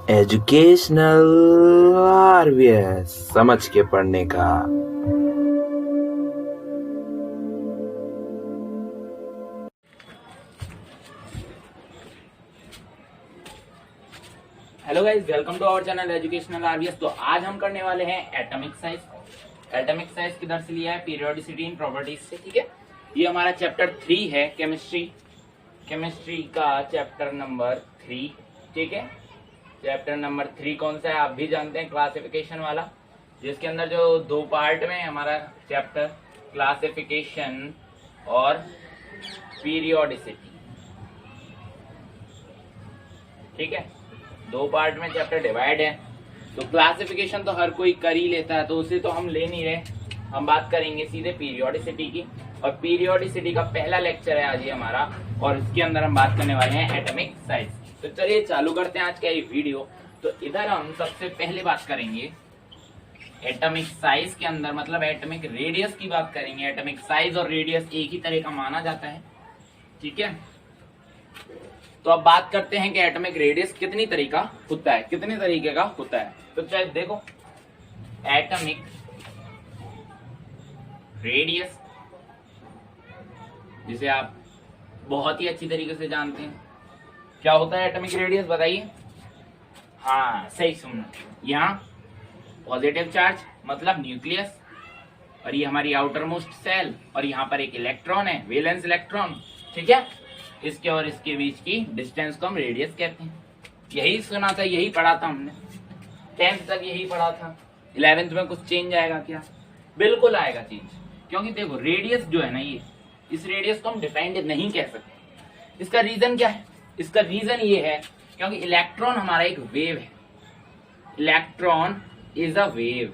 Educational RVS समझ के पढ़ने का। Hello guys, welcome to our channel educational RVS. तो आज हम करने वाले हैं एटॉमिक साइज। एटॉमिक साइज किधर से लिया है? पीरियोडिसिटी इन प्रॉपर्टीज से। ठीक है, ये हमारा चैप्टर 3 है, केमिस्ट्री का चैप्टर नंबर 3। ठीक है, चैप्टर नंबर 3 कौन सा है? आप भी जानते हैं, क्लासिफिकेशन वाला, जिसके अंदर जो दो पार्ट में हमारा चैप्टर क्लासिफिकेशन और पीरियोडिसिटी। ठीक है, दो पार्ट में चैप्टर डिवाइड है। तो क्लासिफिकेशन तो हर कोई कर ही लेता है, तो उसे तो हम ले नहीं रहे। हम बात करेंगे सीधे पीरियोडिसिटी की, और पीरियोडिसिटी का पहला लेक्चर है आज ये हमारा, और इसके अंदर हम बात करने वाले हैं एटॉमिक साइज। तो चलिए चालू करते हैं आज का ये वीडियो। तो इधर हम सबसे पहले बात करेंगे एटॉमिक साइज के अंदर, मतलब एटॉमिक रेडियस की बात करेंगे। एटॉमिक साइज और रेडियस एक ही तरह का माना जाता है। ठीक है, तो अब बात करते हैं कि एटॉमिक रेडियस कितनी तरीका होता है, कितने तरीके का होता है। तो चाहे देखो, एटॉमिक रेडियस जिसे आप बहुत ही अच्छी तरीके से जानते हैं, क्या होता है एटॉमिक रेडियस? बताइए। हाँ, सही सुनना। यहाँ पॉजिटिव चार्ज मतलब न्यूक्लियस, और ये हमारी आउटर मोस्ट सेल, और यहाँ पर एक इलेक्ट्रॉन है, वैलेंस इलेक्ट्रॉन। ठीक है, इसके और इसके बीच की डिस्टेंस को हम रेडियस कहते हैं। यही सुना था, यही पढ़ा था हमने, 10th तक यही पढ़ा था। 11th में कुछ चेंज आएगा क्या? बिल्कुल आएगा चेंज, क्योंकि देखो रेडियस जो है ना, ये इस रेडियस को हम डिफाइंड नहीं कह सकते। इसका रीजन क्या है? इसका रीजन ये है क्योंकि इलेक्ट्रॉन हमारा एक वेव है। इलेक्ट्रॉन इज अ वेव,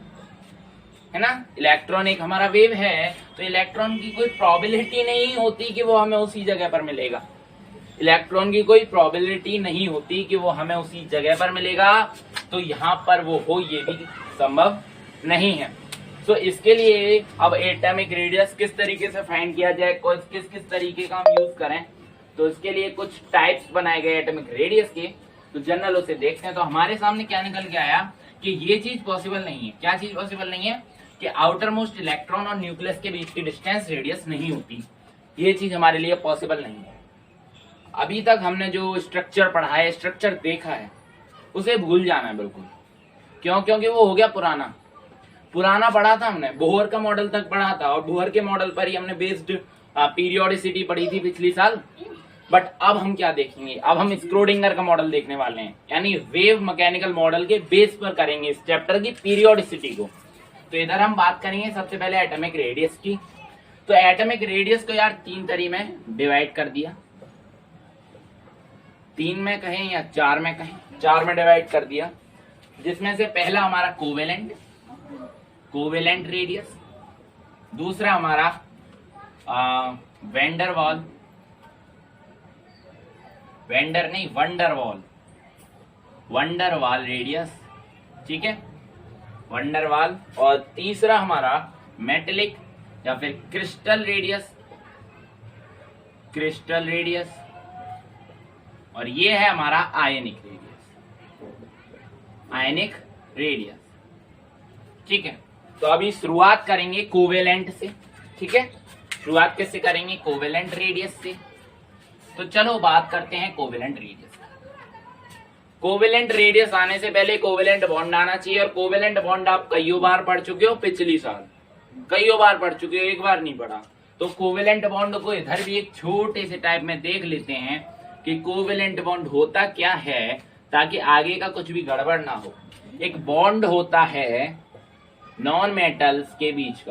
है ना। इलेक्ट्रॉन एक हमारा वेव है, तो इलेक्ट्रॉन की कोई प्रोबेबिलिटी नहीं होती कि वो हमें उसी जगह पर मिलेगा। इलेक्ट्रॉन की कोई प्रोबेबिलिटी नहीं होती कि वो हमें उसी जगह पर मिलेगा, तो यहाँ पर वो हो, ये भी संभव नहीं है। तो इसके लिए अब एटॉमिक रेडियस किस तरीके से फाइंड किया जाए, किस किस तरीके का हम यूज करें, तो इसके लिए कुछ टाइप्स बनाए गए एटॉमिक रेडियस के। तो जनरल उसे देखते हैं। तो हमारे सामने क्या निकल के आया कि ये चीज पॉसिबल नहीं है। क्या चीज पॉसिबल नहीं है? कि आउटर मोस्ट इलेक्ट्रॉन और न्यूक्लियस के बीच की डिस्टेंस रेडियस नहीं होती। ये चीज हमारे लिए पॉसिबल नहीं है। अभी तक हमने जो स्ट्रक्चर पढ़ा है, स्ट्रक्चर देखा है, उसे भूल जाना है बिल्कुल। क्यों? क्योंकि वो हो गया पुराना पढ़ा था हमने, बोहर का मॉडल तक पढ़ा था, और बोहर के मॉडल पर ही हमने बेस्ड पीरियोडिसिटी पढ़ी थी पिछली साल। बट अब हम क्या देखेंगे? अब हम स्क्रोडिंगर का मॉडल देखने वाले हैं, यानी वेव मैकेनिकल मॉडल के बेस पर करेंगे इस चैप्टर की पीरियोडिसिटी को। तो इधर हम बात करेंगे सबसे पहले एटॉमिक रेडियस की। तो एटॉमिक रेडियस को यार 3 तरीके में डिवाइड कर दिया। 3 में कहें या 4 में कहें, 4 में डिवाइड कर दिया, जिसमें से पहला हमारा कोवेलेंट रेडियस, दूसरा हमारा वंडरवाल रेडियस। ठीक है, वंडरवाल। और तीसरा हमारा मेटेलिक या फिर क्रिस्टल रेडियस, और ये है हमारा आयनिक रेडियस। ठीक है, तो अभी शुरुआत करेंगे कोवेलेंट से। ठीक है, शुरुआत किससे करेंगे? कोवेलेंट रेडियस से। तो चलो बात करते हैं कोवेलेंट रेडियस। कोवेलेंट रेडियस आने से पहले कोवेलेंट बॉन्ड आना चाहिए, और कोवेलेंट बॉन्ड आप कई बार पढ़ चुके हो, पिछली साल कई बार पढ़ चुके हो, एक बार नहीं पढ़ा। तो कोवेलेंट बॉन्ड को इधर भी एक छोटे से टाइप में देख लेते हैं कि कोवेलेंट बॉन्ड होता क्या है, ताकि आगे का कुछ भी गड़बड़ ना हो। एक बॉन्ड होता है नॉन मेटल्स के बीच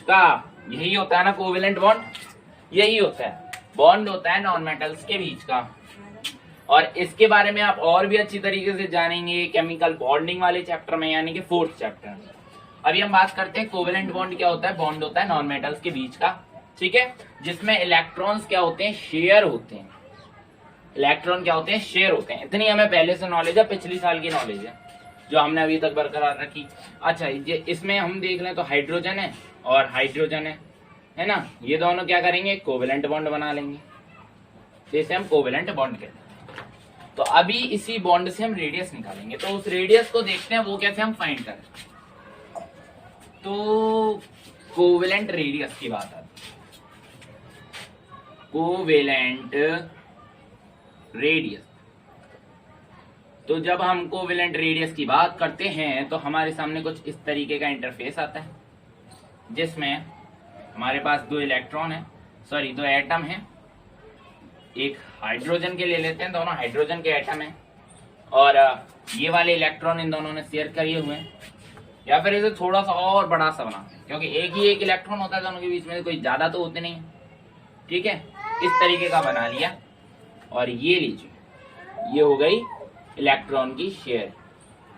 का, यही होता है ना कोवेलेंट बॉन्ड, यही होता है, बॉन्ड होता है नॉन मेटल्स के बीच का। और इसके बारे में आप और भी अच्छी तरीके से जानेंगे केमिकल बॉन्डिंग वाले चैप्टर में, यानी कि 4th चैप्टर में। अभी हम बात करते हैं कोवेलेंट बॉन्ड क्या होता है। बॉन्ड होता है नॉन मेटल्स के बीच का, ठीक है, जिसमें इलेक्ट्रॉन्स क्या होते हैं? शेयर होते हैं। इलेक्ट्रॉन क्या होते हैं? शेयर होते हैं। इतनी हमें पहले से नॉलेज है, पिछली साल की नॉलेज है, जो हमने अभी तक बरकरार रखी। अच्छा, ये इसमें हम देख लें तो हाइड्रोजन है और हाइड्रोजन है ना, ये दोनों क्या करेंगे? कोवेलेंट बॉन्ड बना लेंगे, जैसे हम कोवेलेंट बॉन्ड कहते हैं। तो अभी इसी बॉन्ड से हम रेडियस निकालेंगे, तो उस रेडियस को देखते हैं वो कैसे हम फाइंड करें। तो कोवेलेंट रेडियस की बात आती है, कोवेलेंट रेडियस। तो जब हम कोवेलेंट रेडियस की बात करते हैं तो हमारे सामने कुछ इस तरीके का इंटरफेस आता है, जिसमें हमारे पास दो इलेक्ट्रॉन है, सॉरी दो एटम है। एक हाइड्रोजन के ले लेते हैं, दोनों हाइड्रोजन के एटम है, और ये वाले इलेक्ट्रॉन इन दोनों ने शेयर किए हुए हैं। या फिर इसे थोड़ा सा और बड़ा सा बनाते हैं, क्योंकि एक ही एक इलेक्ट्रॉन होता है दोनों के बीच में, कोई ज्यादा तो होते नहीं। ठीक है, इस तरीके का बना लिया। और ये लीजिए, ये हो गई इलेक्ट्रॉन की शेयर,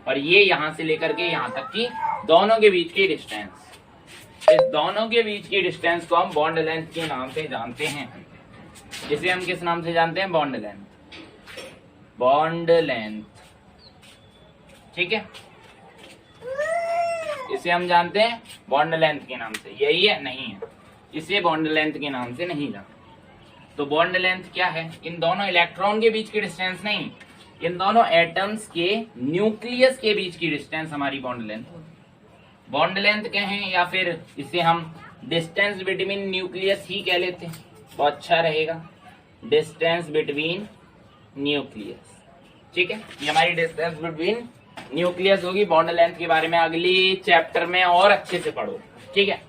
और ये यहां से लेकर के यहां तक की दोनों के बीच की डिस्टेंस। इस दोनों के बीच की डिस्टेंस को हम बॉन्ड लेंथ के नाम से जानते हैं। इसे हम किस नाम से जानते हैं? Bond length. बॉन्ड लेंथ, ठीक है, इसे हम जानते हैं बॉन्ड लेंथ के नाम से। यही है? नहीं है, इसे बॉन्ड लेंथ के नाम से नहीं जानते। तो बॉन्ड लेंथ क्या है? इन दोनों इलेक्ट्रॉन के बीच की डिस्टेंस नहीं, इन दोनों एटम्स के न्यूक्लियस के बीच की डिस्टेंस हमारी बॉन्ड लेंथ होती है। बॉन्ड लेंथ कहें या फिर इसे हम डिस्टेंस बिटवीन न्यूक्लियस ही कह लेते हैं तो अच्छा रहेगा, डिस्टेंस बिटवीन न्यूक्लियस। ठीक है, ये हमारी डिस्टेंस बिटवीन न्यूक्लियस होगी। बॉन्ड लेंथ के बारे में अगली चैप्टर में और अच्छे से पढ़ो। ठीक है,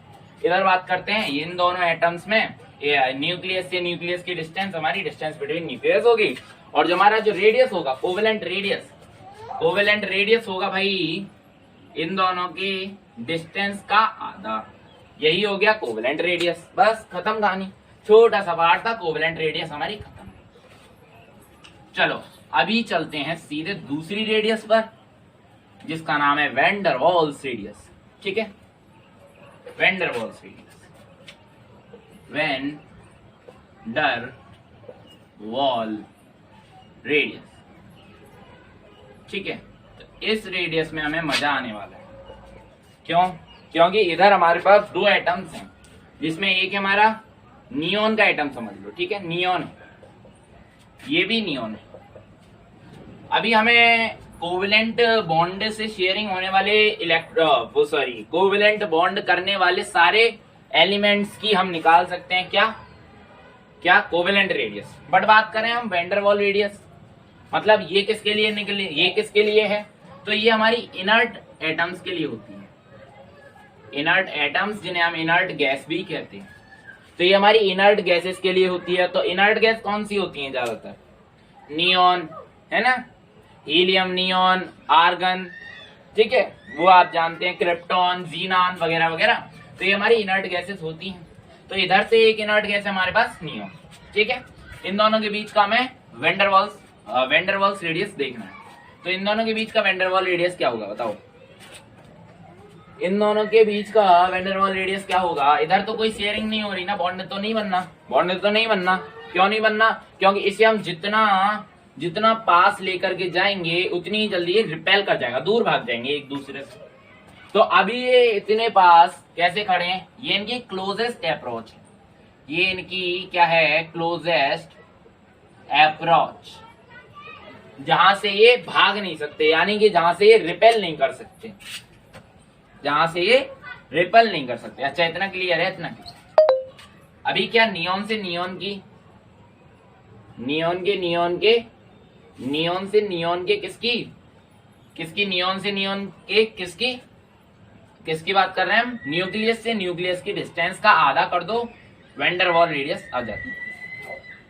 इधर बात करते हैं, इन दोनों एटम्स में न्यूक्लियस से न्यूक्लियस की डिस्टेंस हमारी डिस्टेंस बिटवीन न्यूक्लियस होगी। और जो हमारा जो रेडियस होगा, कोवेलेंट रेडियस, कोवेलेंट रेडियस होगा भाई इन दोनों की डिस्टेंस का आधा। यही हो गया कोवेलेंट रेडियस। बस खत्म कहानी, छोटा सा पार्ट था, कोवेलेंट रेडियस हमारी खत्म। चलो अभी चलते हैं सीधे दूसरी रेडियस पर, जिसका नाम है वैन डर वाल्स रेडियस। ठीक है, van der Waals radius, van der वाल रेडियस। ठीक है, तो इस रेडियस में हमें मजा आने वाला है। क्यों? क्योंकि इधर हमारे पास दो एटम्स हैं, जिसमें एक है हमारा नियोन का एटम, समझ लो। ठीक है, नियोन है, ये भी नियोन है। अभी हमें कोवेलेंट बॉन्ड से शेयरिंग होने वाले कोवेलेंट बॉन्ड करने वाले सारे एलिमेंट्स की हम निकाल सकते हैं। क्या कोवेलेंट रेडियस। बट बात करें हम वैन डर वाल रेडियस, मतलब ये किसके लिए निकले, ये किसके लिए है? तो ये हमारी इनर्ट एटम्स के लिए होती है। इनर्ट एटम्स, जिन्हें हम इनर्ट गैस भी कहते हैं, तो ये हमारी इनर्ट गैसेस के लिए होती है। तो इनर्ट गैस कौन सी होती है? ज्यादातर नियोन, है ना, हीलियम, नियोन, आर्गन। ठीक है, वो आप जानते हैं, क्रिप्टॉन, जीनान वगैरह वगैरह। तो ये हमारी इनर्ट गैसेस होती हैं। तो इधर से एक इनर्ट गैस है हमारे पास, नियोन। ठीक है, इन दोनों के बीच का हमें वैन डर वाल्स रेडियस देखना है। तो इन दोनों के बीच का वैन डर वाल रेडियस क्या होगा बताओ? इन दोनों के बीच का वैन डर वाल रेडियस क्या होगा? इधर तो कोई शेयरिंग नहीं हो रही ना, बॉन्ड तो नहीं बनना, बॉन्ड तो नहीं बनना। क्यों नहीं बनना? क्योंकि इसे हम जितना पास लेकर के जाएंगे उतनी ही जल्दी ये रिपेल कर जाएगा, दूर भाग जाएंगे एक दूसरे से। तो अभी ये इतने पास कैसे खड़े हैं? ये इनकी क्लोजेस्ट अप्रोच है। ये इनकी क्या है? क्लोजेस्ट अप्रोच, जहां से ये भाग नहीं सकते, यानी कि जहां से ये रिपेल नहीं कर सकते, जहां से ये रिपेल नहीं कर सकते। अच्छा, इतना क्लियर है? इतना क्लियर। अभी क्या नियोन से नियोन की, नियोन से नियोन के किसकी नियोन से नियोन के किसकी बात कर रहे हैं हम? न्यूक्लियस से न्यूक्लियस की डिस्टेंस का आधा कर दो, वैन डर वाल रेडियस आ जाती है।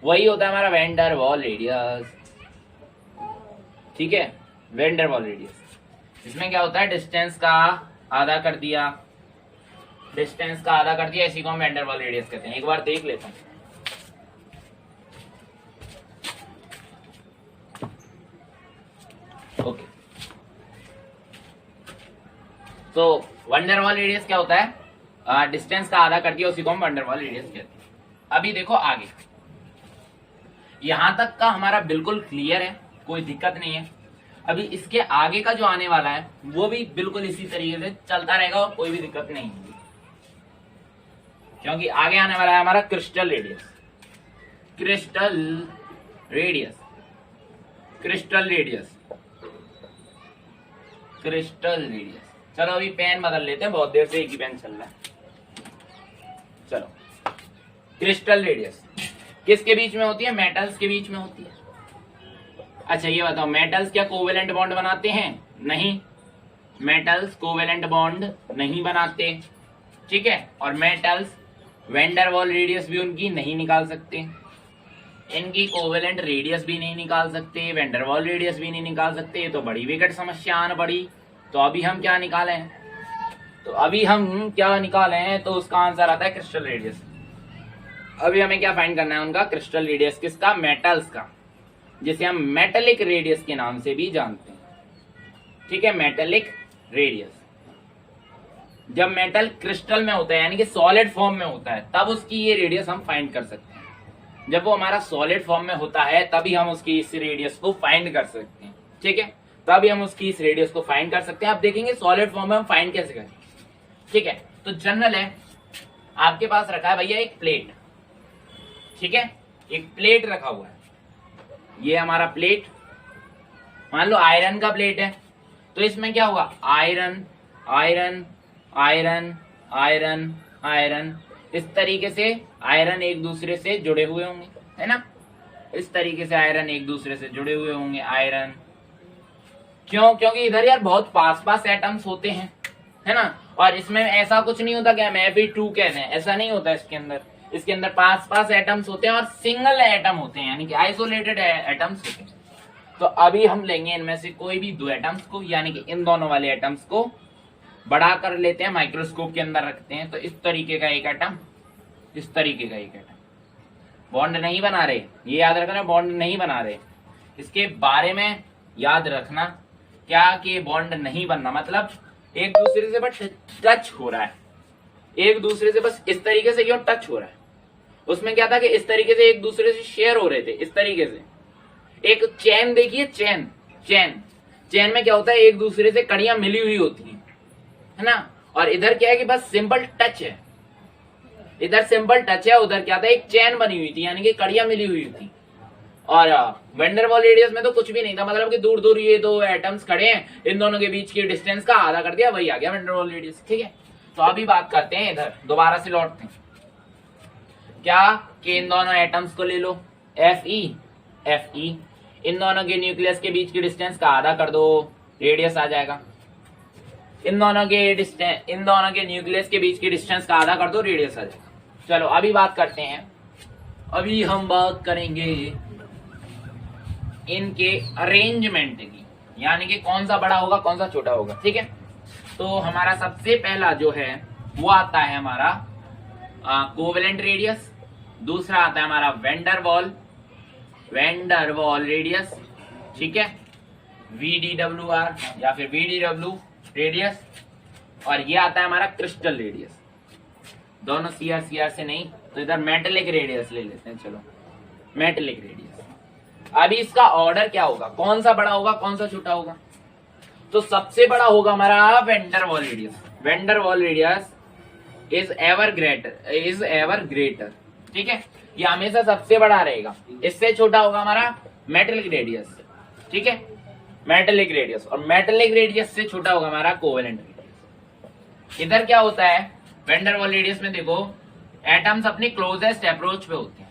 वही होता है हमारा वैन डर वाल रेडियस। ठीक है, वैन डर वाल रेडियस, इसमें क्या होता है? डिस्टेंस का आधा कर दिया, डिस्टेंस का आधा कर दिया, इसी को हम वैन डर वाल रेडियस कहते हैं। एक बार देख लेता हूं। ओके, तो वैन डर वाल रेडियस क्या होता है? डिस्टेंस का आधा कर दिया, उसी को हम वैन डर वाल रेडियस कहते हैं। अभी देखो आगे, यहां तक का हमारा बिल्कुल क्लियर है, कोई दिक्कत नहीं है। अभी इसके आगे का जो आने वाला है वो भी बिल्कुल इसी तरीके से चलता रहेगा और कोई भी दिक्कत नहीं होगी, क्योंकि आगे आने वाला है हमारा crystal radius. Crystal radius, crystal radius, crystal radius. चलो अभी पेन बदल लेते हैं, बहुत देर से एक ही पेन चल रहा है। चलो क्रिस्टल रेडियस किसके बीच में होती है? मेटल्स के बीच में होती है। अच्छा ये बताओ, मेटल्स क्या कोवेलेंट बॉन्ड बनाते हैं? नहीं, मेटल्स कोवेलेंट बॉन्ड नहीं बनाते, ठीक है। और मेटल्स वैन वाल रेडियस भी उनकी नहीं निकाल सकते, इनकी कोवेलेंट रेडियस भी नहीं निकाल सकते, वैन वाल रेडियस भी नहीं निकाल सकते। ये तो बड़ी विकट समस्या आन पड़ी। तो अभी हम क्या निकाले हैं? तो अभी हम क्या निकाले हैं? तो उसका आंसर आता है क्रिस्टल रेडियस। अभी हमें क्या फाइंड करना है? उनका क्रिस्टल रेडियस किसका? मेटल्स का, जिसे हम मेटेलिक रेडियस के नाम से भी जानते हैं, ठीक है। Metallic radius. जब मेटल क्रिस्टल में होता है यानी कि सॉलिड फॉर्म में होता है, तब उसकी ये रेडियस हम फाइंड कर सकते हैं। जब वो हमारा सॉलिड फॉर्म में होता है तभी हम उसकी इस रेडियस को फाइंड कर सकते हैं, ठीक है। तभी हम उसकी इस रेडियस को फाइंड कर सकते हैं। अब देखेंगे सॉलिड फॉर्म में हम फाइंड कैसे करें, ठीक है। तो जनरल है, आपके पास रखा है भैया एक प्लेट, ठीक है। एक प्लेट रखा हुआ है, ये हमारा प्लेट मान लो आयरन का प्लेट है। तो इसमें क्या होगा? Iron iron iron iron iron, इस तरीके से आयरन एक दूसरे से जुड़े हुए होंगे, है ना। इस तरीके से आयरन एक दूसरे से जुड़े हुए होंगे। आयरन क्यों? क्योंकि इधर यार बहुत पास पास एटम्स होते हैं, है ना। और इसमें ऐसा कुछ नहीं होता कि हम Fe2 कह दें, ऐसा नहीं होता। इसके अंदर पास पास एटम्स होते हैं और सिंगल एटम होते हैं, यानी कि आइसोलेटेड एटम्स होते हैं। तो अभी हम लेंगे इनमें से कोई भी दो एटम्स को, यानी कि इन दोनों वाले एटम्स को बड़ा कर लेते हैं, माइक्रोस्कोप के अंदर रखते हैं। तो इस तरीके का एक एटम, इस तरीके का एक एटम, बॉन्ड नहीं बना रहे, ये याद रखना, बॉन्ड नहीं बना रहे। इसके बारे में याद रखना क्या कि बॉन्ड नहीं बनना मतलब एक दूसरे से बस टच हो रहा है, एक दूसरे से बस इस तरीके से क्यों टच हो रहा है। उसमें क्या था कि इस तरीके से एक दूसरे से शेयर हो रहे थे, इस तरीके से। एक चेन देखिए, चेन चेन चेन में क्या होता है? एक दूसरे से कड़ियां मिली हुई होती हैं, है ना। और इधर क्या है कि बस सिंपल टच है, इधर सिंपल टच है, उधर क्या था? एक चेन बनी हुई थी, यानी कि कड़ियां मिली हुई थी। और वैन डर वाल रेडियस में तो कुछ भी नहीं था, मतलब कि दूर दूर ये दो एटम्स खड़े हैं, इन दोनों के बीच की डिस्टेंस का आधा कर दिया, वही आ गया वैन डर वाल रेडियस, ठीक है। तो अभी बात करते हैं, इधर दोबारा से लौटते हैं क्या कि इन दोनों एटम्स को ले लो, Fe इन दोनों के न्यूक्लियस के बीच की डिस्टेंस का आधा कर दो, रेडियस आ जाएगा। इन दोनों के न्यूक्लियस के बीच की डिस्टेंस का आधा कर दो, रेडियस आ जाएगा। चलो अभी बात करते हैं, अभी हम बात करेंगे इनके अरेंजमेंट की, यानी कि कौन सा बड़ा होगा कौन सा छोटा होगा, ठीक है। तो हमारा सबसे पहला जो है वो आता है हमारा कोवेलेंट रेडियस, दूसरा आता है हमारा वैन डर वाल रेडियस, ठीक है, VDWR या फिर VDW रेडियस, और ये आता है हमारा क्रिस्टल रेडियस। दोनों CR से नहीं, तो इधर मेटेलिक रेडियस ले लेते हैं। चलो मेटेलिक रेडियस। अभी इसका ऑर्डर क्या होगा, कौन सा बड़ा होगा कौन सा छोटा होगा? तो सबसे बड़ा होगा हमारा वैन डर वाल रेडियस। वैन डर वाल रेडियस इज एवर ग्रेटर, ठीक है, ये हमेशा सबसे बड़ा रहेगा। इससे छोटा होगा हमारा मेटेलिक रेडियस, ठीक है, मेटेलिक रेडियस, और मेटेलिक रेडियस से छोटा होगा हमारा कोवेलेंट रेडियस। इधर क्या होता है वैन डर वाल रेडियस में, देखो एटम्स अपनी क्लोजेस्ट अप्रोच पे होते हैं,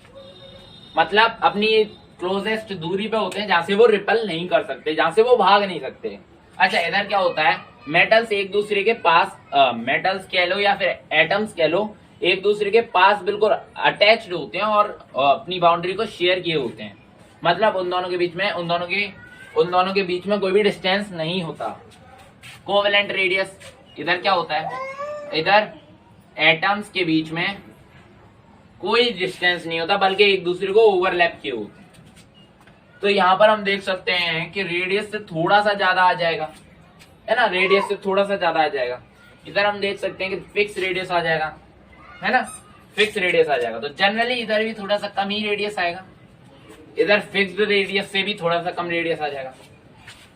मतलब अपनी क्लोजेस्ट दूरी पे होते हैं, जहां से वो रिपल नहीं कर सकते, जहां से वो भाग नहीं सकते। अच्छा इधर क्या होता है, मेटल्स एक दूसरे के पास, मेटल्स कह लो या फिर एटम्स कह लो, एक दूसरे के पास बिल्कुल अटैच्ड होते हैं और अपनी बाउंड्री को शेयर किए होते हैं, मतलब उन दोनों के बीच में कोई भी डिस्टेंस नहीं होता। कोवेलेंट रेडियस, इधर क्या होता है, इधर एटम्स के बीच में कोई डिस्टेंस नहीं होता, बल्कि एक दूसरे को ओवरलैप किए होते हैं। तो यहाँ पर हम देख सकते हैं कि रेडियस से थोड़ा सा ज्यादा आ जाएगा, है ना, रेडियस से थोड़ा सा ज्यादा आ जाएगा। इधर हम देख सकते हैं कि फिक्स रेडियस आ जाएगा, है ना, फिक्स रेडियस आ जाएगा। तो जनरली इधर भी थोड़ा सा कम ही रेडियस आएगा, इधर फिक्स्ड रेडियस से भी थोड़ा सा कम रेडियस आ जाएगा।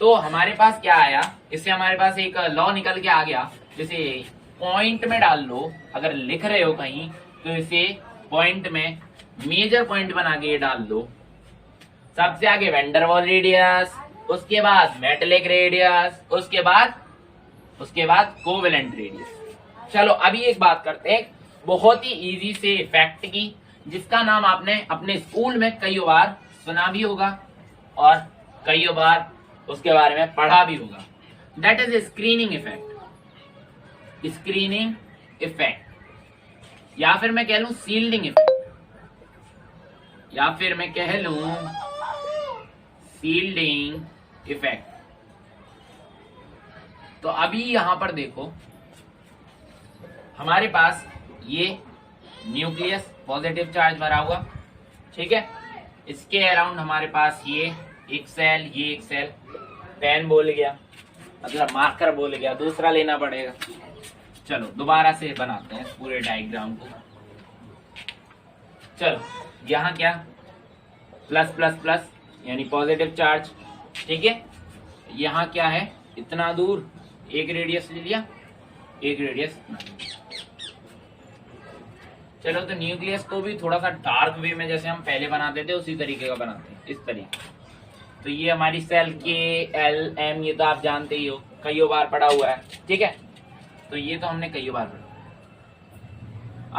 तो हमारे पास क्या आया, इससे हमारे पास एक लॉ निकल के आ गया, जैसे पॉइंट में डाल लो, अगर लिख रहे हो कहीं तो इसे पॉइंट में मेजर पॉइंट बना के ये डाल दो, सबसे आगे वेंडरवॉल रेडियस, उसके बाद मेटेलिक रेडियस, उसके बाद कोवेलेंट रेडियस। चलो अभी एक बात करते हैं बहुत ही इजी से फैक्ट की, जिसका नाम आपने अपने स्कूल में कई बार सुना भी होगा और कई बार उसके बारे में पढ़ा भी होगा। That is screening effect. Screening effect, या फिर मैं कह लूं सील्डिंग इफेक्ट, या फिर मैं कह लूं सील्डिंग इफेक्ट। तो अभी यहां पर देखो हमारे पास ये न्यूक्लियस पॉजिटिव चार्ज भरा हुआ, ठीक है। इसके अराउंड हमारे पास ये एक सेल, पेन बोल गया मतलब मार्कर बोल गया, दूसरा लेना पड़ेगा। चलो दोबारा से बनाते हैं पूरे डायग्राम को। चलो यहाँ क्या प्लस प्लस प्लस यानी पॉजिटिव चार्ज, ठीक है। यहाँ क्या है, इतना दूर एक रेडियस ले लिया, एक रेडियस। चलो तो न्यूक्लियस को भी थोड़ा सा डार्क वे में जैसे हम पहले बनाते थे उसी तरीके का बनाते हैं, इस तरीके। तो ये हमारी सेल के एल एम, ये तो आप जानते ही हो, कई बार पढ़ा हुआ है, ठीक है। तो ये तो हमने कई बार पढ़ा।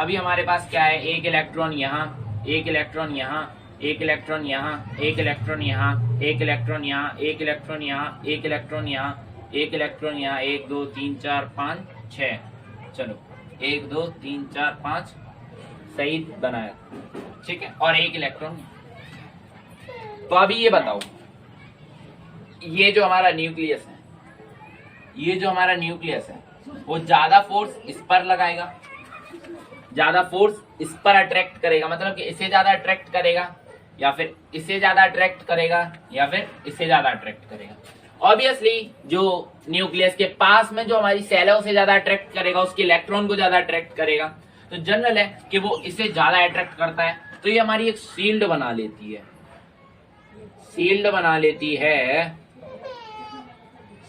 अभी हमारे पास क्या है, एक इलेक्ट्रॉन यहाँ, एक इलेक्ट्रॉन यहाँ, एक इलेक्ट्रॉन यहाँ, एक इलेक्ट्रॉन यहाँ, एक इलेक्ट्रॉन यहाँ, एक इलेक्ट्रॉन यहाँ, एक इलेक्ट्रॉन यहाँ, एक इलेक्ट्रॉन यहाँ, 1 2 3 4 5 6। चलो 1 2 3 4 5 सही बनाया, ठीक है। और एक इलेक्ट्रॉन। तो अभी ये बताओ, ये जो हमारा न्यूक्लियस है, ये जो हमारा न्यूक्लियस है वो ज्यादा फोर्स इस पर लगाएगा, ज्यादा फोर्स इस पर अट्रैक्ट करेगा, मतलब कि इसे ज्यादा अट्रैक्ट करेगा, या फिर इसे ज्यादा अट्रैक्ट करेगा, या फिर इसे ज्यादा अट्रैक्ट करेगा। ऑब्वियसली जो न्यूक्लियस के पास में जो हमारी सेल है उसे ज्यादा अट्रैक्ट करेगा, उसके इलेक्ट्रॉन को ज्यादा अट्रैक्ट करेगा। तो जनरल है कि वो इसे ज्यादा अट्रैक्ट करता है, तो ये हमारी एक शील्ड बना लेती है, शील्ड बना लेती है,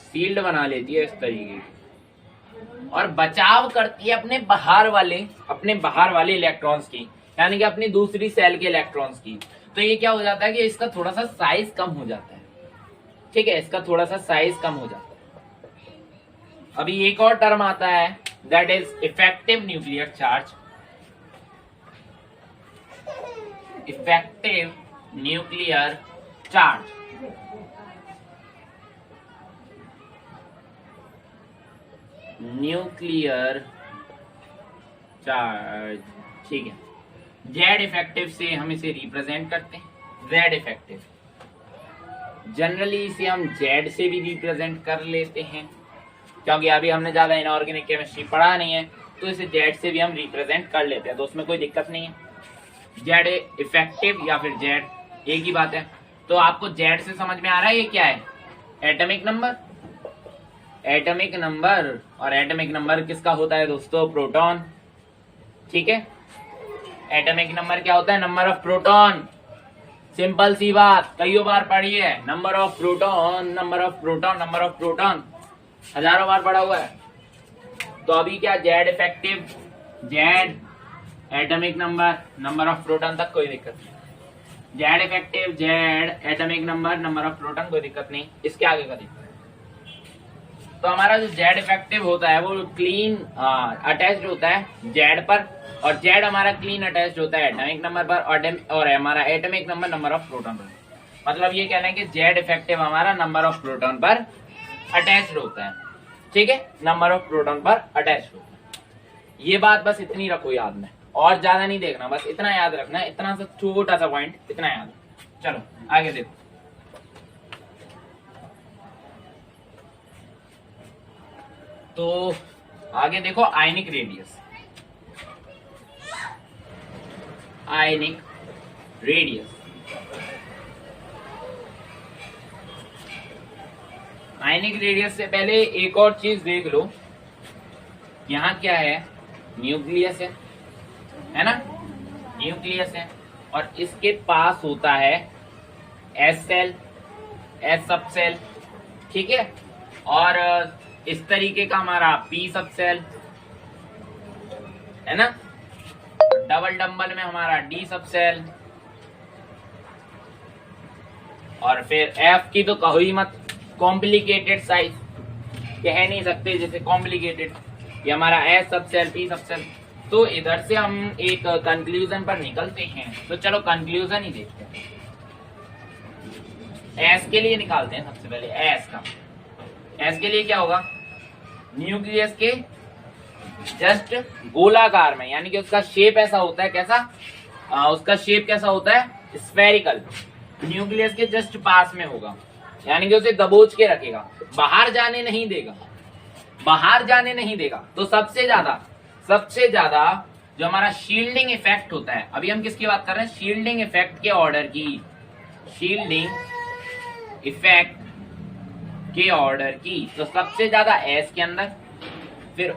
शील्ड बना लेती है इस तरीके की, और बचाव करती है अपने बाहर वाले इलेक्ट्रॉन्स की, यानी कि अपनी दूसरी सेल के इलेक्ट्रॉन्स की। तो ये क्या हो जाता है कि इसका थोड़ा सा साइज कम हो जाता है, ठीक है, इसका थोड़ा सा साइज कम हो जाता है। अभी एक और टर्म आता है, that is effective nuclear charge. Effective nuclear charge, nuclear charge, ठीक है। जेड इफेक्टिव से हम इसे रिप्रेजेंट करते हैं, जेड इफेक्टिव। जनरली इसे हम जेड से भी रिप्रेजेंट कर लेते हैं, क्योंकि अभी हमने ज्यादा इनऑर्गेनिक केमिस्ट्री पढ़ा नहीं है, तो इसे जेड से भी हम रिप्रेजेंट कर लेते हैं, तो उसमें कोई दिक्कत नहीं है। जेड इफेक्टिव या फिर जेड एक ही बात है। तो आपको जेड से समझ में आ रहा है ये क्या है, एटॉमिक नंबर, एटॉमिक नंबर। और एटॉमिक नंबर किसका होता है दोस्तों, प्रोटॉन, ठीक है। एटॉमिक नंबर क्या होता है, नंबर ऑफ प्रोटॉन। सिंपल सी बात, कई बार पढ़ी है, number of proton, number of proton, number of proton, हजारों बार पढ़ा हुआ है। तो अभी क्या, Z effective, Z atomic number, number of proton तक कोई दिक्कत नहीं। Z effective, Z atomic number, number of proton, कोई दिक्कत नहीं, इसके आगे का दिक्कत। तो हमारा जो जेड इफेक्टिव होता है वो क्लीन अटैच्ड होता है जेड पर, और जेड हमारा क्लीन अटैच्ड होता है एटॉमिक नंबर पर, और हमारा atomic number number of proton पर। मतलब ये कहना है कि जेड इफेक्टिव हमारा नंबर ऑफ प्रोटॉन पर अटैच्ड होता है, ठीक है, नंबर ऑफ प्रोटॉन पर अटैच्ड होता है। ये बात बस इतनी रखो याद में, और ज्यादा नहीं देखना, बस इतना याद रखना, इतना सा छोटा सा पॉइंट, इतना याद। चलो आगे देखो। तो आगे देखो, ionic radius, ionic radius. Ionic radius से पहले एक और चीज देख लो, यहाँ क्या है, न्यूक्लियस है ना, न्यूक्लियस है, और इसके पास होता है एस सेल, एस सब सेल, ठीक है, और इस तरीके का हमारा पी सब सेल है ना, डबल डंबल में हमारा डी सब सेल, और फिर F की तो कहो ही मत, कॉम्प्लिकेटेड साइज, कह नहीं सकते जैसे कॉम्प्लिकेटेड। ये हमारा S सबसेल P सबसेल। तो इधर से हम एक कंक्लूजन पर निकलते हैं। तो चलो कंक्लूजन ही देखते हैं। S के लिए निकालते हैं सबसे पहले S का। S के लिए क्या होगा, न्यूक्लियस के जस्ट गोलाकार में, यानी कि उसका शेप ऐसा होता है, कैसा उसका शेप कैसा होता है, स्फेरिकल, न्यूक्लियस के जस्ट पास में होगा, यानी कि उसे दबोच के रखेगा, बाहर जाने नहीं देगा, बाहर जाने नहीं देगा। तो सबसे ज्यादा जो हमारा शील्डिंग इफेक्ट होता है, अभी हम किसकी बात कर रहे हैं, शील्डिंग इफेक्ट के ऑर्डर की, शील्डिंग इफेक्ट के ऑर्डर की। तो सबसे ज्यादा एस के अंदर, फिर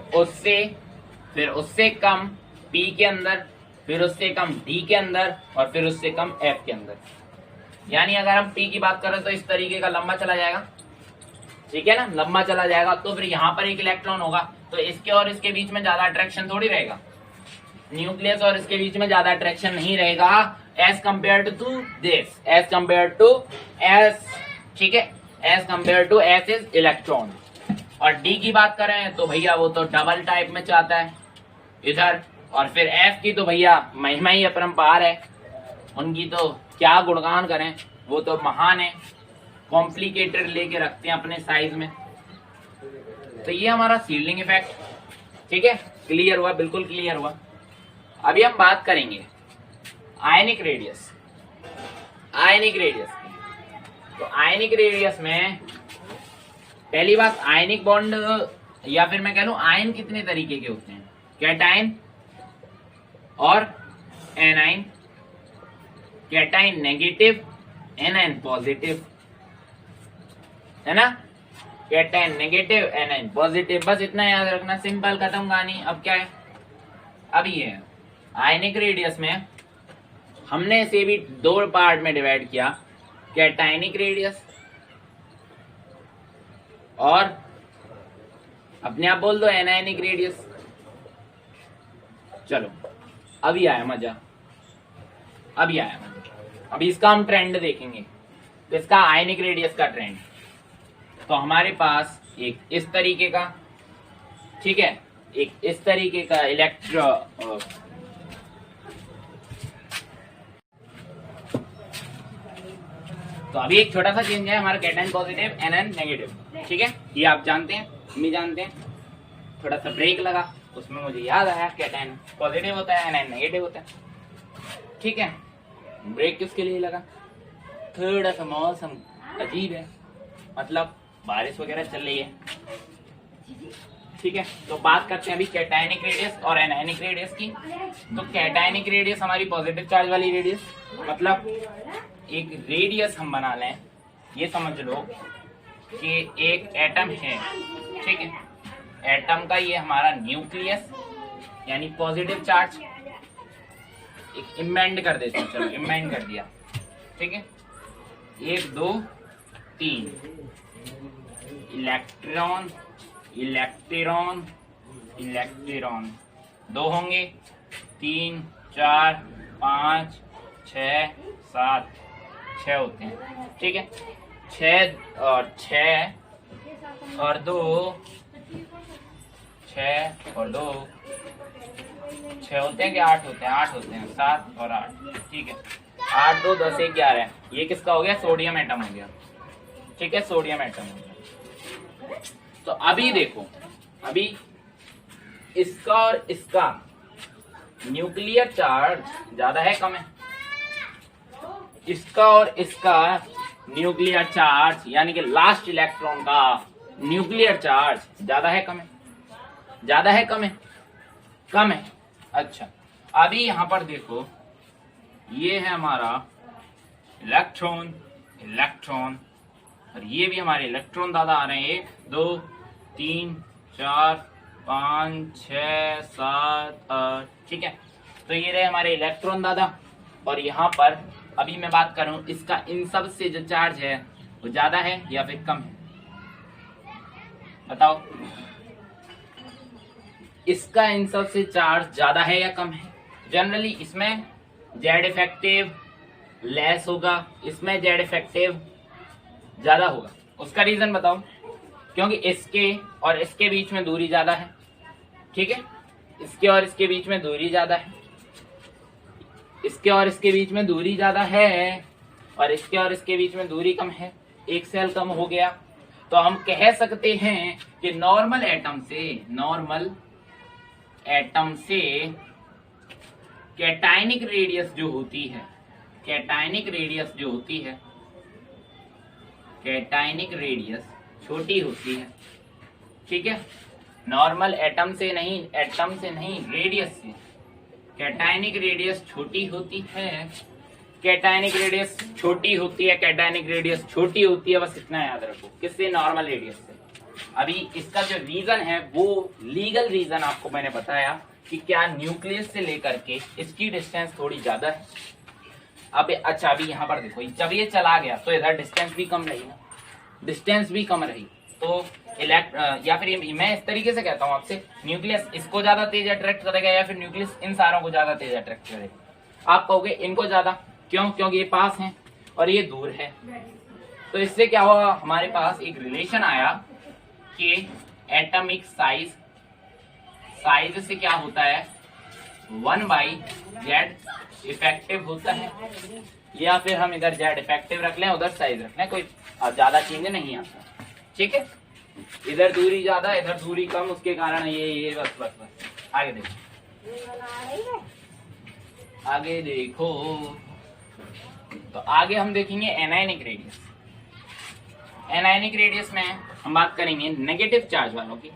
उससे कम पी के अंदर, फिर उससे कम डी के अंदर, और फिर उससे कम एफ के अंदर। यानी अगर हम पी की बात करें तो इस तरीके का लंबा चला जाएगा, ठीक है ना, लंबा चला जाएगा। तो फिर यहाँ पर एक इलेक्ट्रॉन होगा, तो इसके और इसके बीच में ज्यादा अट्रैक्शन थोड़ी रहेगा, न्यूक्लियस और इसके बीच में ज्यादा अट्रैक्शन नहीं रहेगा as compare to this, as compare to S, ठीक है, as compare to S is electron. और डी की बात करें तो भैया वो तो डबल टाइप में चाहता है इधर, और फिर एफ की तो भैया महिमा ही अपरंपार है, उनकी तो क्या गुणगान करें, वो तो महान है, कॉम्प्लिकेटेड लेके रखते हैं अपने साइज में। तो ये हमारा शील्डिंग इफेक्ट, ठीक है, क्लियर हुआ, बिल्कुल क्लियर हुआ। अभी हम बात करेंगे आयनिक रेडियस, आयनिक रेडियस। तो आयनिक रेडियस में पहली बात, आयनिक बॉन्ड, या फिर मैं कह लूं आयन कितने तरीके के होते हैं, कैटाइन और A9, cation negative, A9 positive, है ना, कैटाइन नेगेटिव, एनाइन पॉजिटिव, बस इतना याद रखना, सिंपल, खत्म कहानी। अब क्या है, अब ये है आयनिक रेडियस में हमने इसे भी दो पार्ट में डिवाइड किया, कैटाइनिक रेडियस और अपने आप बोल दो एनायनिक रेडियस। चलो अभी आया मजा, अभी आया मजा। अभी इसका हम ट्रेंड देखेंगे, तो इसका आयनिक रेडियस का ट्रेंड। तो हमारे पास एक इस तरीके का, ठीक है, एक इस तरीके का तो अभी एक छोटा सा चेंज है, हमारा कैटाइन पॉजिटिव, एनायन नेगेटिव, ठीक है, ये आप जानते हैं, हम भी जानते हैं। थोड़ा सा ब्रेक लगा, उसमें मुझे याद आया कैटाइन पॉजिटिव होता है, एनायन नेगेटिव होता है, ठीक है। ब्रेक किसके लिए लगा, थोड़ा सा मौसम अजीब है, मतलब बारिश वगैरह चल रही है, ठीक है। तो बात करते हैं अभी कैटायनिक रेडियस और एनायनिक रेडियस की। तो कैटायनिक रेडियस हमारी पॉजिटिव चार्ज वाली रेडियस, मतलब एक रेडियस हम बना लें, ये समझ लो कि एक एटम है, ठीक है, एटम का ये हमारा न्यूक्लियस यानी पॉजिटिव चार्ज, एक इमेंड कर देते हैं, चलो इमेंड कर दिया, ठीक है, 1 2 3 इलेक्ट्रॉन, इलेक्ट्रॉन, इलेक्ट्रॉन, 2 होंगे, 3 4 5 6 7 6 होते हैं, ठीक है, 6 और 6 और 2, 6 और 2 6 होते हैं कि 8 होते हैं, 8 होते हैं, 7 और 8, ठीक है, 8 2 10 1 11। ये किसका हो गया, सोडियम एटम हो गया, ठीक है, सोडियम एटम हो गया। तो अभी देखो, अभी इसका और इसका न्यूक्लियर चार्ज ज्यादा है कम है, इसका और इसका न्यूक्लियर चार्ज यानी कि लास्ट इलेक्ट्रॉन का न्यूक्लियर चार्ज ज्यादा है कम है, ज्यादा है कम है, कम है। अच्छा अभी यहां पर देखो, ये है हमारा इलेक्ट्रॉन, इलेक्ट्रॉन, और ये भी हमारे इलेक्ट्रॉन ज्यादा आ रहे हैं, 1 2 3 4 5 6 7 8, ठीक है। तो ये रहे हमारे इलेक्ट्रॉन दादा, और यहाँ पर अभी मैं बात करूं इसका इन सब से जो चार्ज है वो ज्यादा है या फिर कम है, बताओ, इसका इन सब से चार्ज ज्यादा है या कम है। जनरली इसमें जेड इफेक्टिव लेस होगा, इसमें जेड इफेक्टिव ज्यादा होगा। उसका रीजन बताओ। क्योंकि इसके और इसके बीच में दूरी ज्यादा है, ठीक है, इसके और इसके बीच में दूरी ज्यादा है, इसके और इसके बीच में दूरी ज्यादा है, और इसके और इसके बीच में दूरी कम है, एक सेल कम हो गया। तो हम कह सकते हैं कि नॉर्मल एटम से कैटायनिक रेडियस जो होती है, कैटायनिक रेडियस छोटी होती है, ठीक है। नॉर्मल एटम से नहीं, रेडियस से कैटायनिक रेडियस छोटी होती है, कैटायनिक रेडियस छोटी होती है, बस इतना याद रखो। किससे? नॉर्मल रेडियस से। अभी इसका जो रीजन है वो लीगल रीजन आपको मैंने बताया कि क्या नन्यूक्लियस से लेकर के इसकी डिस्टेंस थोड़ी ज्यादा है। अब अच्छा, अभी यहाँ पर देखो, जब ये चला गया तो इधर डिस्टेंस भी कम रही, तो या फिर मैं इस तरीके से कहता हूँ आपसे, न्यूक्लियस इसको ज्यादा तेज अट्रैक्ट करेगा या फिर न्यूक्लियस इन सारों को ज्यादा तेज अट्रैक्ट करेगा? आप कहोगे इनको ज्यादा। क्यों? क्योंकि ये पास हैं और ये दूर है। तो इससे क्या हुआ, हमारे पास एक रिलेशन आया कि एटॉमिक साइज से क्या होता है, 1/z इफेक्टिव होता है। या फिर हम इधर z इफेक्टिव रख लें, उधर साइज रख लें, कोई ज्यादा चेंज नहीं आता, ठीक है। इधर दूरी ज्यादा, इधर दूरी कम, उसके कारण ये बस। आगे देखो। तो आगे हम देखेंगे एनायनिक रेडियस में हम बात करेंगे नेगेटिव चार्ज वालों की।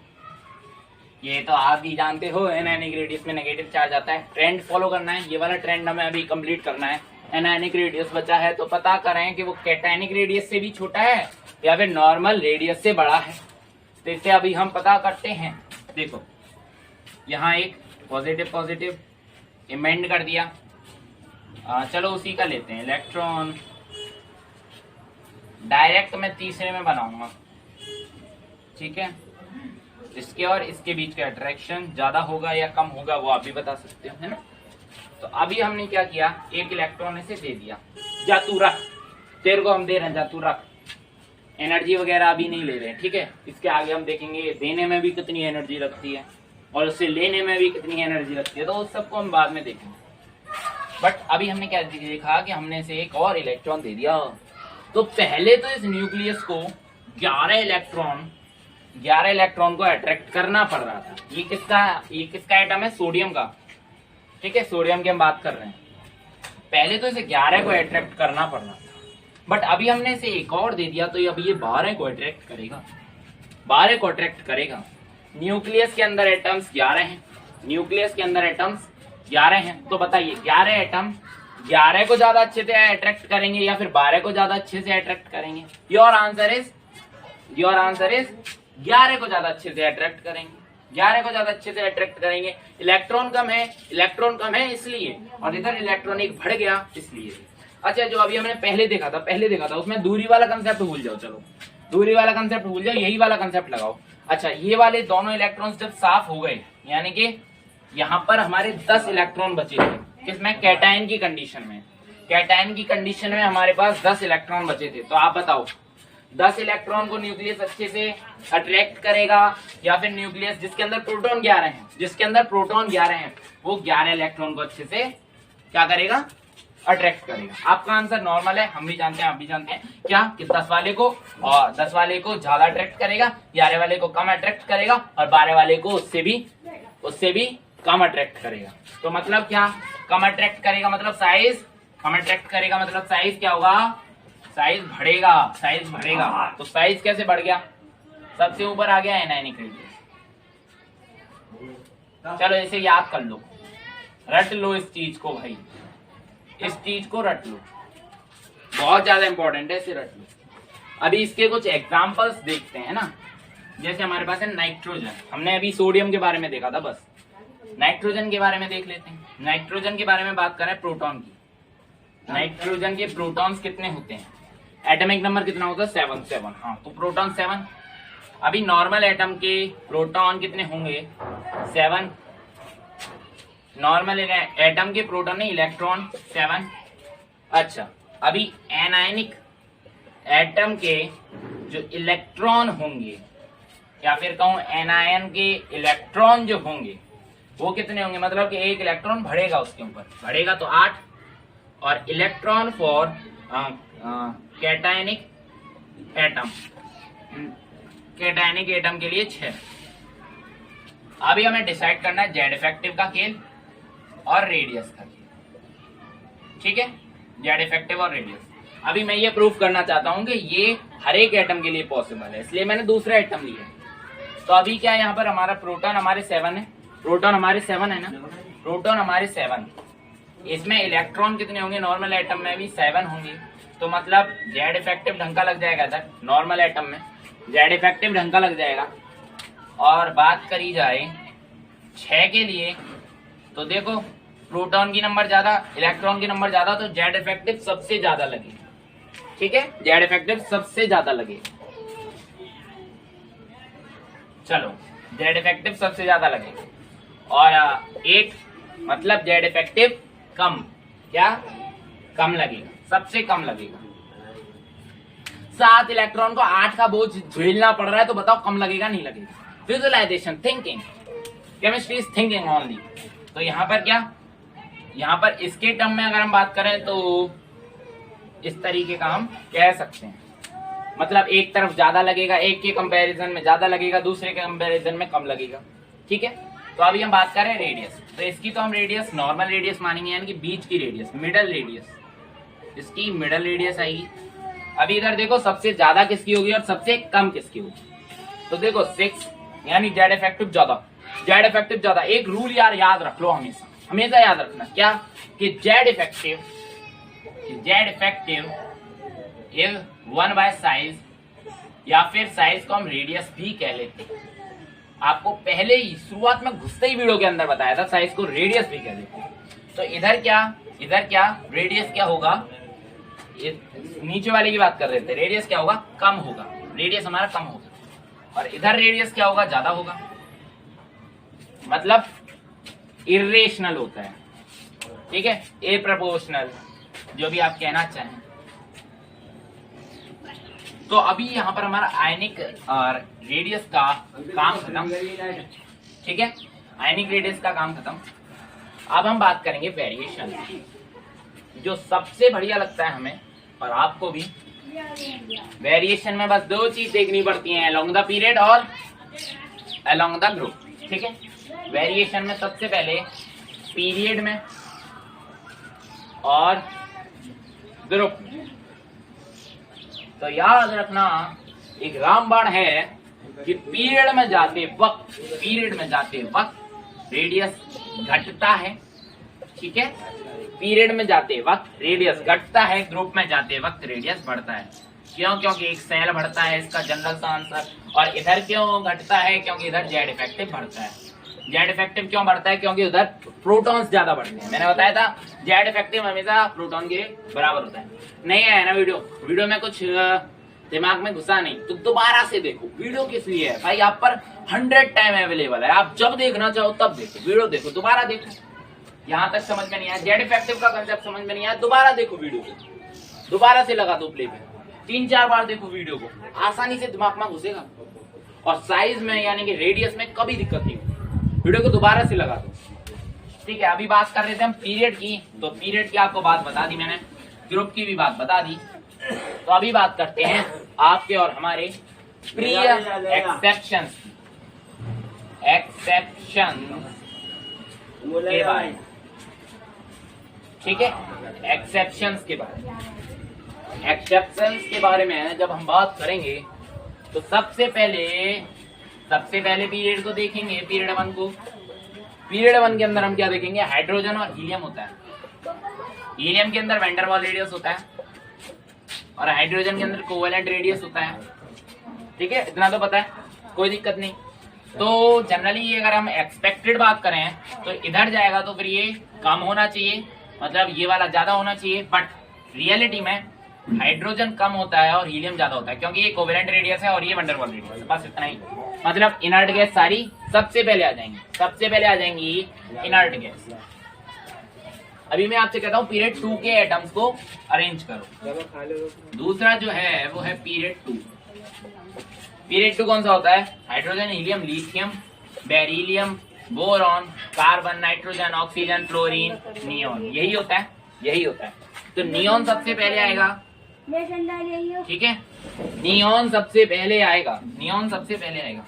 ये तो आप भी जानते हो, एनायनिक रेडियस में नेगेटिव चार्ज आता है। ट्रेंड फॉलो करना है, ये वाला ट्रेंड हमें अभी कंप्लीट करना है। एनायनिक रेडियस बचा है तो पता करें कि वो कैटायनिक रेडियस से भी छोटा है या फिर नॉर्मल रेडियस से बड़ा है। तो इसे अभी हम पता करते हैं। देखो, यहाँ एक पॉजिटिव इमेंड कर दिया। चलो उसी का लेते हैं, इलेक्ट्रॉन। डायरेक्ट मैं तीसरे में बनाऊंगा, ठीक है। इसके और इसके बीच का अट्रैक्शन ज्यादा होगा या कम होगा वो आप भी बता सकते हो, है ना। तो अभी हमने क्या किया, एक इलेक्ट्रॉन इसे दे दिया, जा तू रख, तेरे को हम दे रहे हैं, जा तू रख। एनर्जी वगैरह अभी नहीं ले रहे हैं, ठीक है। इसके आगे हम देखेंगे देने में भी कितनी एनर्जी लगती है और उससे लेने में भी कितनी एनर्जी लगती है, तो उस सबको हम बाद में देखेंगे। बट अभी हमने क्या देखा कि हमने इसे एक और इलेक्ट्रॉन दे दिया। तो पहले तो इस न्यूक्लियस को 11 इलेक्ट्रॉन को अट्रैक्ट करना पड़ रहा था। ये किसका एटम है? सोडियम का, ठीक है। सोडियम की हम बात कर रहे हैं। पहले तो इसे 11 को अट्रैक्ट करना पड़ रहा था, बट अभी हमने इसे एक और दे दिया तो अब ये 12 को अट्रैक्ट करेगा। न्यूक्लियस के अंदर एटम्स 11 हैं। तो बताइए 11 एटम 11 को ज्यादा अच्छे से अट्रैक्ट करेंगे या फिर 12 को ज्यादा अच्छे से अट्रैक्ट करेंगे? योर आंसर इज 11 को ज्यादा अच्छे से अट्रैक्ट करेंगे। इलेक्ट्रॉन कम है इसलिए, और इधर इलेक्ट्रॉन एक बढ़ गया इसलिए। अच्छा, जो अभी हमने पहले देखा था उसमें दूरी वाला कंसेप्ट भूल जाओ। चलो दूरी वाला कंसेप्ट भूल जाओ, यही वाला कंसेप्ट लगाओ। अच्छा, ये वाले दोनों इलेक्ट्रॉन्स जब साफ हो गए, यानी कि यहाँ पर हमारे 10 इलेक्ट्रॉन बचे थे, किसमें? कैटायन की कंडीशन में हमारे पास 10 इलेक्ट्रॉन बचे थे। तो आप बताओ 10 इलेक्ट्रॉन को न्यूक्लियस अच्छे से अट्रैक्ट करेगा या फिर न्यूक्लियस जिसके अंदर प्रोटॉन 11 हैं, वो 11 इलेक्ट्रॉन को अच्छे से क्या करेगा? अट्रैक्ट करेगा। आपका आंसर नॉर्मल है, हम भी जानते हैं, आप भी जानते हैं क्या कि 10 वाले को ज्यादा अट्रैक्ट करेगा, 11 वाले को कम अट्रैक्ट करेगा और 12 वाले को उससे भी कम अट्रैक्ट करेगा। तो मतलब क्या? कम अट्रैक्ट करेगा मतलब साइज क्या होगा? साइज बढ़ेगा। तो साइज कैसे बढ़ गया? सबसे ऊपर आ गया एनायनिक रेडियस। चलो इसे याद कर लो, रट लो इस चीज को भाई, रट लो, बहुत ज्यादा इंपॉर्टेंट है, इसे रट लो। अभी इसके कुछ एग्जांपल्स देखते हैं ना। जैसे हमारे पास है नाइट्रोजन, हमने अभी सोडियम के बारे में देखा था, बस नाइट्रोजन के बारे में देख लेते हैं। नाइट्रोजन के बारे में बात करें, प्रोटॉन की। नाइट्रोजन के प्रोटॉन्स कितने होते हैं? एटॉमिक नंबर कितना होता है? 7। हाँ, तो प्रोटॉन 7। अभी नॉर्मल एटम के प्रोटॉन कितने होंगे? 7। नॉर्मल एटम के प्रोटॉन नहीं, इलेक्ट्रॉन 7। अच्छा, अभी एटम के जो इलेक्ट्रॉन होंगे या फिर कहूं एनायन के इलेक्ट्रॉन जो होंगे वो कितने होंगे, मतलब कि एक इलेक्ट्रॉन बढ़ेगा, उसके ऊपर बढ़ेगा तो 8, और electron for cationic atom, cationic atom के लिए 6। अभी हमें डिसाइड करना है जेड इफेक्टिव का खेल और रेडियस का खेल, ठीक है, जेड इफेक्टिव और रेडियस। अभी मैं ये प्रूफ करना चाहता हूं कि ये हर एक एटम के लिए पॉसिबल है, इसलिए मैंने दूसरा एटम लिया। तो अभी क्या है, यहाँ पर हमारा प्रोटॉन हमारे 7 है, प्रोटॉन हमारे 7 है ना, प्रोटॉन हमारे 7, इसमें इलेक्ट्रॉन कितने होंगे, नॉर्मल एटम में भी 7 होंगे, तो मतलब जेड इफेक्टिव ढंग का लग जाएगा इधर, नॉर्मल एटम में जेड इफेक्टिव ढंग का लग जाएगा। और बात करी जाए 6 के लिए, तो देखो प्रोटॉन की नंबर ज्यादा, इलेक्ट्रॉन की नंबर ज्यादा, तो जेड इफेक्टिव सबसे ज्यादा लगेगा, ठीक है, जेड इफेक्टिव सबसे ज्यादा लगेगा। चलो जेड इफेक्टिव सबसे ज्यादा लगेगा, और 8 मतलब जेड इफेक्टिव कम, क्या कम लगेगा, सबसे कम लगेगा। 7 इलेक्ट्रॉन को 8 का बोझ झेलना पड़ रहा है, तो बताओ कम लगेगा नहीं लगेगा। Visualization, thinking, chemistry is thinking only. तो यहाँ पर क्या, यहाँ पर इसके टर्म में अगर हम बात करें तो इस तरीके का हम कह सकते हैं, मतलब एक तरफ ज्यादा लगेगा, एक के कंपैरिजन में ज्यादा लगेगा, दूसरे के कंपैरिजन में कम लगेगा, ठीक है। तो अभी हम बात करें रेडियस, तो इसकी तो हम रेडियस नॉर्मल रेडियस मानेंगे, यानी कि बीच की रेडियस, मिडल रेडियस, इसकी मिडल रेडियस आएगी। अभी इधर देखो सबसे ज्यादा किसकी होगी और सबसे कम किसकी होगी, तो देखो 6 यानी जेड इफेक्टिव ज्यादा, जेड इफेक्टिव ज्यादा। एक रूल यार याद रख लो, हमेशा हमेशा याद रखना, क्या कि जेड इफेक्टिव इज 1/साइज, या फिर साइज को हम रेडियस भी कह लेते हैं। आपको पहले ही शुरुआत में घुसते ही वीडियो के अंदर बताया था, साइज को रेडियस भी कह देते हैं। तो इधर क्या रेडियस क्या होगा, नीचे वाले की बात कर रहे थे, रेडियस क्या होगा, कम होगा, रेडियस हमारा कम होगा, और इधर रेडियस क्या होगा, ज्यादा होगा, मतलब इरेशनल होता है, ठीक है, ए प्रोपोर्शनल, जो भी आप कहना चाहें। तो अभी यहाँ पर हमारा आयनिक रेडियस का काम खत्म, ठीक है, आयनिक रेडियस का काम खत्म। अब हम बात करेंगे वेरिएशन, जो सबसे बढ़िया लगता है हमें और आपको भी। वेरिएशन में बस 2 चीज देखनी पड़ती हैं, अलोंग द पीरियड और अलोंग द ग्रुप, ठीक है। वेरिएशन में सबसे पहले पीरियड में और ग्रुप में। तो याद रखना एक रामबाण है कि पीरियड में जाते वक्त रेडियस घटता है, ठीक है, पीरियड में जाते वक्त रेडियस घटता है, ग्रुप में जाते वक्त रेडियस बढ़ता है। क्यों, क्योंकि एक सेल बढ़ता है, इसका जनरल सा आंसर। और इधर क्यों घटता है, क्योंकि इधर जेड इफेक्टिव बढ़ता है। जेड इफेक्टिव क्यों बढ़ता है, क्योंकि उधर प्रोटॉन्स ज्यादा बढ़ते हैं। मैंने बताया था जेड इफेक्टिव हमेशा प्रोटॉन के बराबर होता है। नहीं है ना वीडियो में कुछ दिमाग में घुसा नहीं तो दोबारा से देखो। वीडियो किस लिए है भाई, आप पर 100 टाइम अवेलेबल है, आप जब देखना चाहो तब देखो, वीडियो देखो, दोबारा देखो। यहाँ तक समझ में नहीं आया, जेड इफेक्टिव का कंसेप्ट समझ में नहीं आया, दोबारा देखो वीडियो को, दोबारा से लगा दो प्ले पे, 3-4 बार देखो वीडियो को, आसानी से दिमाग में घुसेगा। और साइज में यानी कि रेडियस में कभी दिक्कत नहीं, वीडियो को दोबारा से लगा दो, ठीक है। अभी बात कर रहे थे हम पीरियड की, तो पीरियड की आपको बात बता दी मैंने, ग्रुप की भी बात बता दी। तो अभी बात करते हैं आपके और हमारे प्रिय एक्सेप्शन के बारे में, ठीक है। एक्सेप्शंस के बारे में जब हम बात करेंगे तो सबसे पहले पीरियड को देखेंगे, पीरियड 1 को। पीरियड 1 के अंदर हम क्या देखेंगे, हाइड्रोजन और हीलियम होता है। हीलियम के अंदर वैन डेर वाल्स रेडियस होता है और हाइड्रोजन के अंदर कोवेलेंट रेडियस होता है, ठीक है, इतना तो पता है, कोई दिक्कत नहीं। तो जनरली अगर हम एक्सपेक्टेड बात करें तो इधर जाएगा तो फिर ये कम होना चाहिए, मतलब ये वाला ज्यादा होना चाहिए, बट रियलिटी में हाइड्रोजन कम होता है और हीलियम ज्यादा होता है, क्योंकि ये कोवेलेंट रेडियस है और ये वैन डेर वाल्स रेडियस है, बस इतना ही। मतलब इनर्ट गैस सारी सबसे पहले आ जाएंगी, इनर्ट गैस। अभी मैं आपसे कहता हूँ पीरियड 2 के एटम्स को अरेंज करो। दूसरा जो है वो है पीरियड 2। पीरियड 2 कौन सा होता है? Hydrogen, helium, lithium, beryllium, boron, carbon, nitrogen, oxygen, fluorine, neon. यही होता है, यही होता है। तो नियोन सबसे पहले आएगा, ठीक है, नियोन सबसे पहले आएगा, नियोन सबसे पहले आएगा।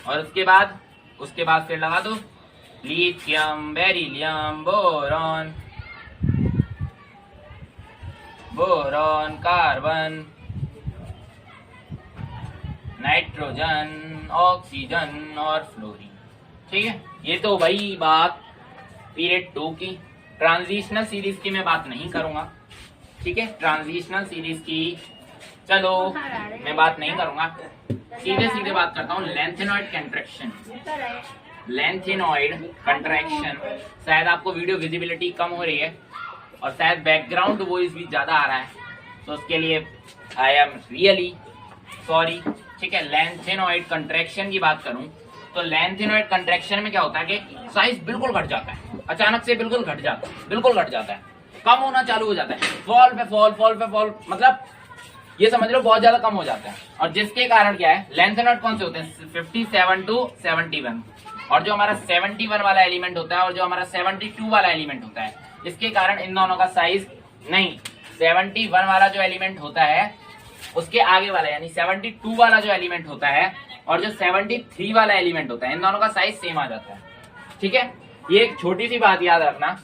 और उसके बाद फिर लगा दो lithium, beryllium, boron, carbon, nitrogen, oxygen और फ्लोरीन। ठीक है, ये तो भाई बात पीरियड 2 की। ट्रांजिशनल सीरीज की मैं बात नहीं करूंगा, ठीक है, ट्रांजिशनल सीरीज की चलो मैं बात नहीं करूंगा, सीधे बात करता हूँ लेंथेनॉइड कंट्रैक्शन। लेंथेनॉइड कंट्रैक्शन, शायद आपको वीडियो विजिबिलिटी कम हो रही है और शायद बैकग्राउंड वॉइस भी ज्यादा आ रहा है, तो उसके लिए आई एम रियली सॉरी। ठीक है, लेंथेनॉइड कंट्रैक्शन की बात करूं तो लेंथेनॉइड कंट्रैक्शन में क्या होता है कि साइज बिल्कुल घट जाता है, अचानक से बिल्कुल घट जाता है, कम होना चालू हो जाता है, फॉल पे फॉल, मतलब ये समझ लो बहुत ज्यादा कम हो जाता है। और जिसके कारण क्या है, लेंथेनॉइड कौन से होते हैं? 57 to 71। और जो हमारा 71 वाला एलिमेंट होता है और जो हमारा 72 वाला एलिमेंट होता है, इसके कारण इन दोनों का साइज नहीं, 71 वाला जो एलिमेंट होता है उसके आगे वाला यानी 72 वाला जो एलिमेंट होता है और जो 73 वाला एलिमेंट होता है, इन दोनों का साइज सेम आ जाता है। ठीक है, ये एक छोटी सी बात याद रखना,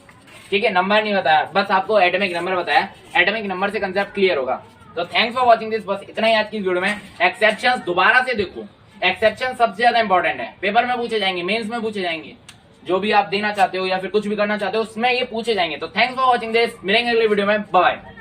ठीक है, नंबर नहीं बताया, बस आपको एटॉमिक नंबर बताया, एटॉमिक नंबर से कंसेप्ट क्लियर होगा। तो थैंक्स फॉर वॉचिंग दिस, बस इतना ही आज की वीडियो में। एक्सेप्शंस दोबारा से देखो, एक्सेप्शन सबसे ज्यादा इंपॉर्टेंट है, पेपर में पूछे जाएंगे, मेंस में पूछे जाएंगे, जो भी आप देना चाहते हो या फिर कुछ भी करना चाहते हो उसमें ये पूछे जाएंगे। तो थैंक्स फॉर वॉचिंग दिस, मिलेंगे अगले वीडियो में, बाय बाय।